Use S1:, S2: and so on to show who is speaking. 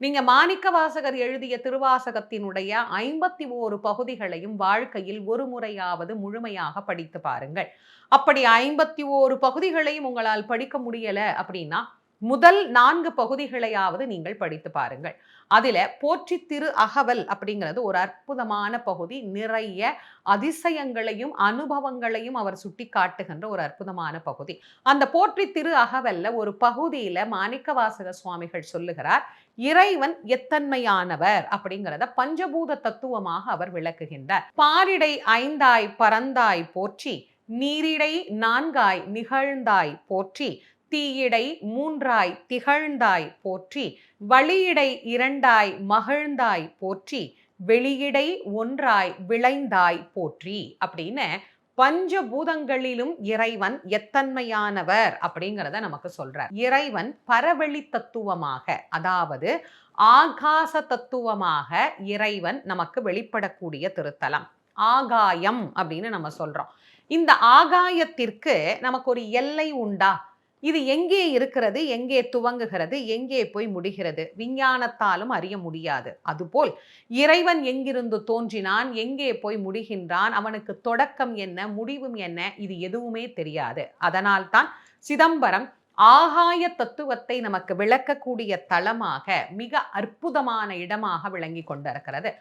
S1: நீங்க மாணிக்கவாசகர் எழுதிய திருவாசகத்தினுடைய 51 பகுதிகளையும் வாழ்க்கையில் ஒரு முறையாவது முழுமையாக படித்து பாருங்கள். அப்படி 51 பகுதிகளையும் உங்களால் படிக்க முடியல அப்படின்னா, முதல் 4 பகுதிகளையாவது நீங்கள் படித்து பாருங்கள். அதில போற்றித் திரு அகவல் அப்படிங்கிறது ஒரு அற்புதமான பகுதி. நிறைய அதிசயங்களையும், அனுபவங்களையும் அவர் சுட்டிக்காட்டுகின்ற ஒரு அற்புதமான பகுதி. அந்த போற்றித் திரு அகவல்ல ஒரு பகுதியில மாணிக்கவாசக சுவாமிகள் சொல்லுகிறார், இறைவன் எத்தன்மையானவர் அப்படிங்கிறத பஞ்சபூத தத்துவமாக அவர் விளக்குகின்றார். பாரிடை 5ஆய் பரந்தாய் போற்றி, நீரிடை 4ஆய் நிகழ்ந்தாய் போற்றி, தீயிடை 3ஆய் திகழ்ந்தாய் போற்றி, வளியிடை 2ஆய் மகிழ்ந்தாய் போற்றி, வெளியிடை 1ஆய் விளைந்தாய் போற்றி அப்படின்னு பஞ்சபூதங்களிலும் இறைவன் எத்தன்மையானவர் அப்படிங்கிறத நமக்கு சொல்றார். இறைவன் பரவெளி தத்துவமாக, அதாவது ஆகாச தத்துவமாக இறைவன் நமக்கு வெளிப்படக்கூடிய திருத்தலம். ஆகாயம் அப்படின்னு நம்ம சொல்றோம். இந்த ஆகாயத்திற்கு நமக்கு ஒரு எல்லை உண்டா? இது எங்கே இருக்கிறது, எங்கே துவங்குகிறது, எங்கே போய் முடிகிறது? விஞ்ஞானத்தாலும் அறிய முடியாது. அதுபோல் இறைவன் எங்கிருந்து தோன்றினான், எங்கே போய் முடிகின்றான், அவனுக்கு தொடக்கம் என்ன, முடிவும் என்ன, இது எதுவுமே தெரியாது. அதனால்தான் சிதம்பரம் ஆகாய தத்துவத்தை நமக்கு விளக்கக்கூடிய தளமாக, மிக அற்புதமான இடமாக விளங்கி கொண்டிருக்கிறது.